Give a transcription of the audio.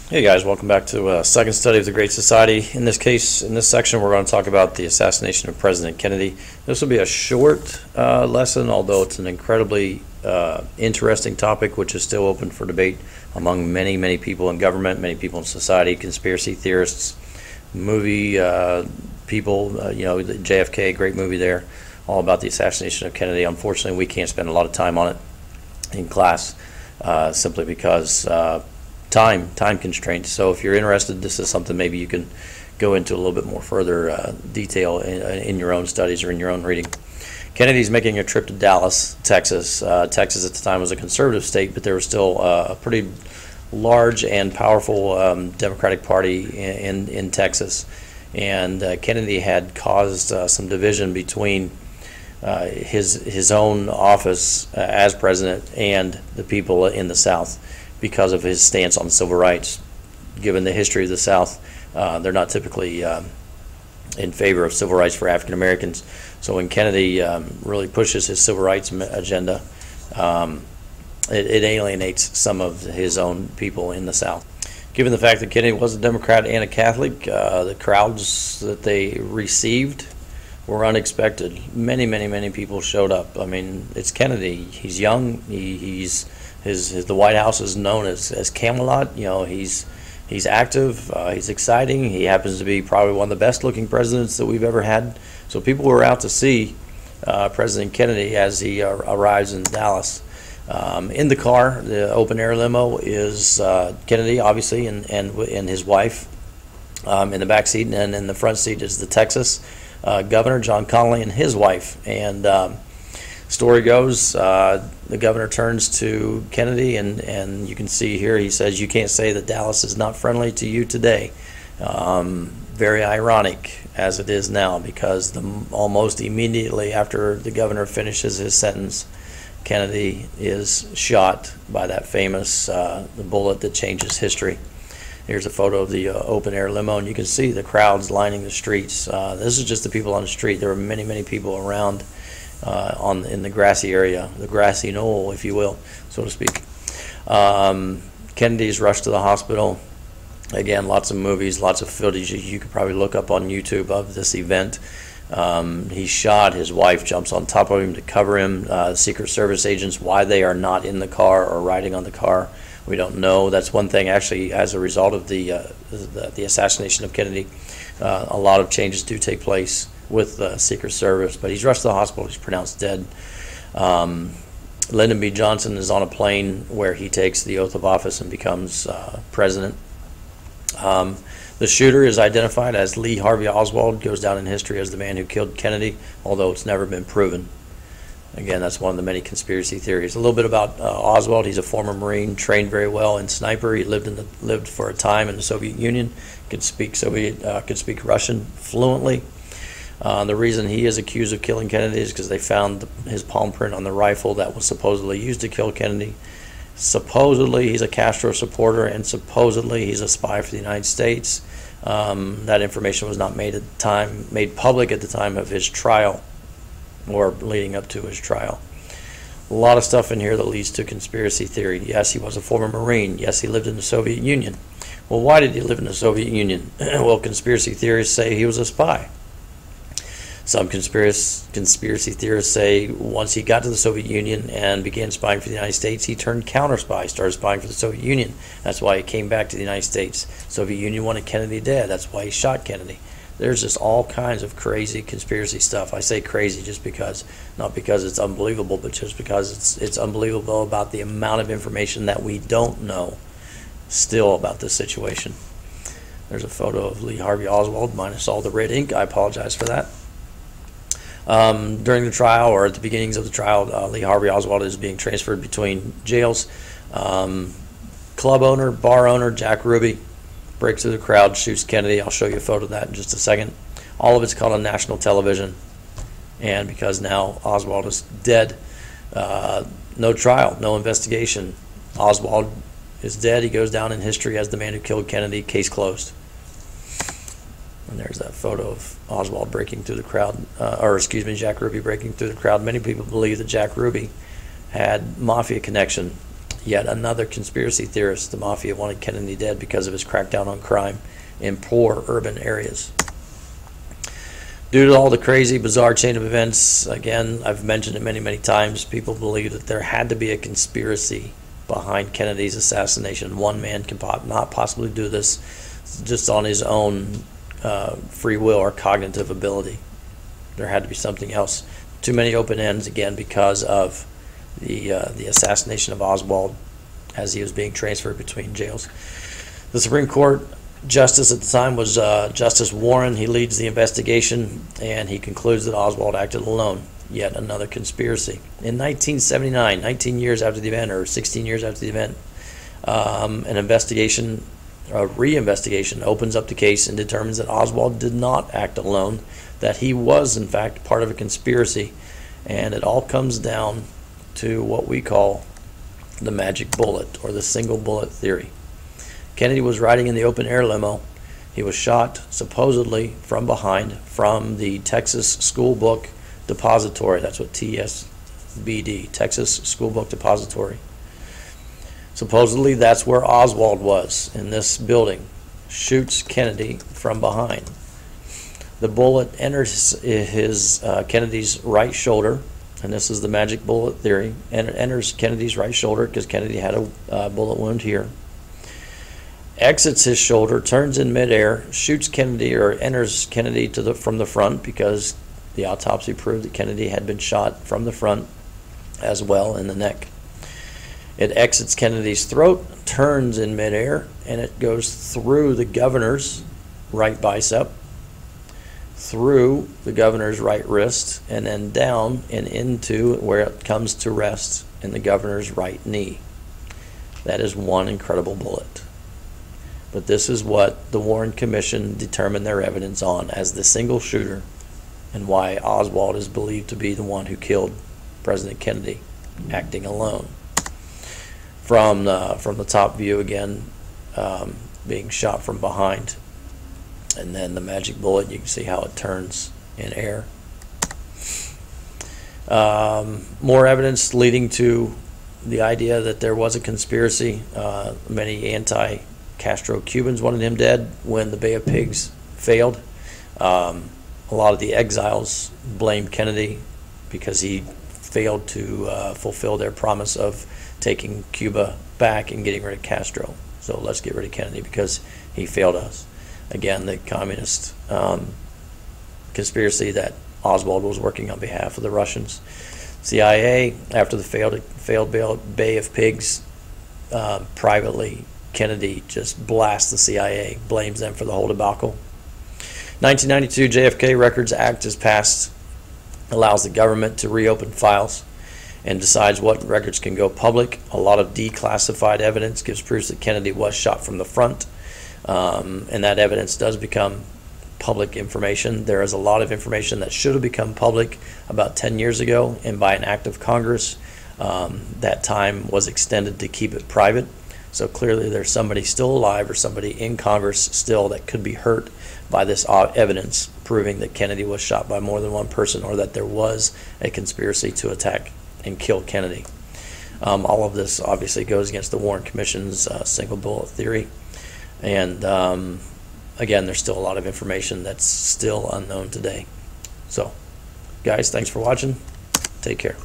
Hey guys, welcome back to a second study of the Great Society. In this case, in this section, we're going to talk about the assassination of President Kennedy. This will be a short lesson, although it's an incredibly interesting topic, which is still open for debate among many, many people in government, many people in society, conspiracy theorists, movie people. The JFK, great movie there, all about the assassination of Kennedy. Unfortunately, we can't spend a lot of time on it in class simply because time constraints. So if you're interested, this is something maybe you can go into a little bit more further detail in your own studies or in your own reading. Kennedy's making a trip to Dallas, Texas. Texas at the time was a conservative state, but there was still a pretty large and powerful Democratic Party in Texas. And Kennedy had caused some division between his own office as president and the people in the South, because of his stance on civil rights. Given the history of the South, they're not typically in favor of civil rights for African Americans. So when Kennedy really pushes his civil rights agenda, it alienates some of his own people in the South. Given the fact that Kennedy was a Democrat and a Catholic, the crowds that they received were unexpected. Many people showed up. I mean, it's Kennedy. He's young. The White House is known as Camelot. He's active. He's exciting. He happens to be probably one of the best-looking presidents that we've ever had. So people were out to see President Kennedy as he arrives in Dallas. In the car, the open-air limo, is Kennedy, obviously, and his wife in the back seat, and in the front seat is the Texas governor, John Connally, and his wife. And story goes, the governor turns to Kennedy, and you can see here he says, "You can't say that Dallas is not friendly to you today." Very ironic as it is now, because almost immediately after the governor finishes his sentence, Kennedy is shot by that famous the bullet that changes history. Here's a photo of the open-air limo, and you can see the crowds lining the streets. This is just the people on the street. There were many people around in the grassy area, the grassy knoll, if you will, so to speak. Kennedy's rushed to the hospital. Again, lots of movies, lots of footage you could probably look up on YouTube of this event. He's shot. His wife jumps on top of him to cover him. Secret Service agents, why they are not in the car or riding on the car, we don't know. That's one thing, actually, as a result of the assassination of Kennedy. A lot of changes do take place with the Secret Service, but he's rushed to the hospital. He's pronounced dead. Lyndon B. Johnson is on a plane where he takes the oath of office and becomes president. The shooter is identified as Lee Harvey Oswald, goes down in history as the man who killed Kennedy, although it's never been proven. Again, that's one of the many conspiracy theories. A little bit about Oswald. He's a former Marine, trained very well in sniper. He lived for a time in the Soviet Union. Could speak Russian fluently. The reason he is accused of killing Kennedy is because they found his palm print on the rifle that was supposedly used to kill Kennedy. Supposedly he's a Castro supporter, and supposedly he's a spy for the United States. That information was not made public at the time of his trial, or leading up to his trial. A lot of stuff in here that leads to conspiracy theory. Yes, he was a former Marine. Yes, he lived in the Soviet Union. Well, why did he live in the Soviet Union? Well, conspiracy theorists say he was a spy. Some conspiracy theorists say once he got to the Soviet Union and began spying for the United States, he turned counter-spy, started spying for the Soviet Union. That's why he came back to the United States. Soviet Union wanted Kennedy dead. That's why he shot Kennedy. There's just all kinds of crazy conspiracy stuff. I say crazy just because, not because it's unbelievable, but just because it's unbelievable about the amount of information that we don't know still about this situation. There's a photo of Lee Harvey Oswald minus all the red ink. I apologize for that. During the trial, or at the beginnings of the trial, Lee Harvey Oswald is being transferred between jails. Club owner, bar owner, Jack Ruby, breaks through the crowd, shoots Kennedy. I'll show you a photo of that in just a second. All of it's caught on national television. And because now Oswald is dead, no trial, no investigation. Oswald is dead. He goes down in history as the man who killed Kennedy. Case closed. And there's that photo of Oswald breaking through the crowd, Jack Ruby breaking through the crowd. Many people believe that Jack Ruby had mafia connection. Yet another conspiracy theorist. The mafia wanted Kennedy dead because of his crackdown on crime in poor urban areas. Due to all the crazy, bizarre chain of events, again, I've mentioned it many, many times, people believe that there had to be a conspiracy behind Kennedy's assassination. One man can not possibly do this just on his own free will or cognitive ability. There had to be something else. Too many open ends, again, because of the assassination of Oswald as he was being transferred between jails. The Supreme Court Justice at the time was Justice Warren. He leads the investigation, and he concludes that Oswald acted alone. Yet another conspiracy. In 1979, 19 years after the event, or 16 years after the event, an investigation, a reinvestigation, opens up the case and determines that Oswald did not act alone, that he was, in fact, part of a conspiracy. And it all comes down to what we call the magic bullet, or the single bullet theory. Kennedy was riding in the open air limo. He was shot, supposedly, from behind from the Texas School Book Depository. That's what TSBD, Texas School Book Depository. Supposedly, that's where Oswald was, in this building. Shoots Kennedy from behind. The bullet enters Kennedy's right shoulder, and this is the magic bullet theory, and it enters Kennedy's right shoulder because Kennedy had a bullet wound here. Exits his shoulder, turns in midair, shoots Kennedy, or enters Kennedy from the front, because the autopsy proved that Kennedy had been shot from the front as well in the neck. It exits Kennedy's throat, turns in midair, and it goes through the governor's right bicep, through the governor's right wrist, and then down and into where it comes to rest in the governor's right knee. That is one incredible bullet. But this is what the Warren Commission determined their evidence on as the single shooter, and why Oswald is believed to be the one who killed President Kennedy, acting alone. From the top view again, being shot from behind, and then the magic bullet, you can see how it turns in air. More evidence leading to the idea that there was a conspiracy. Many anti-Castro Cubans wanted him dead when the Bay of Pigs failed. A lot of the exiles blamed Kennedy because he failed to fulfill their promise of taking Cuba back and getting rid of Castro. So let's get rid of Kennedy because he failed us. Again, the communist conspiracy that Oswald was working on behalf of the Russians. CIA, after the failed Bay of Pigs, privately, Kennedy just blasts the CIA, blames them for the whole debacle. 1992 JFK Records Act is passed, allows the government to reopen files and decides what records can go public. A lot of declassified evidence gives proofs that Kennedy was shot from the front, and that evidence does become public information. There is a lot of information that should have become public about 10 years ago, and by an act of Congress, that time was extended to keep it private. So clearly there's somebody still alive or somebody in Congress still that could be hurt by this evidence proving that Kennedy was shot by more than one person, or that there was a conspiracy to attack and kill Kennedy. All of this obviously goes against the Warren Commission's single bullet theory. And again, there's still a lot of information that's still unknown today. So, guys, thanks for watching. Take care.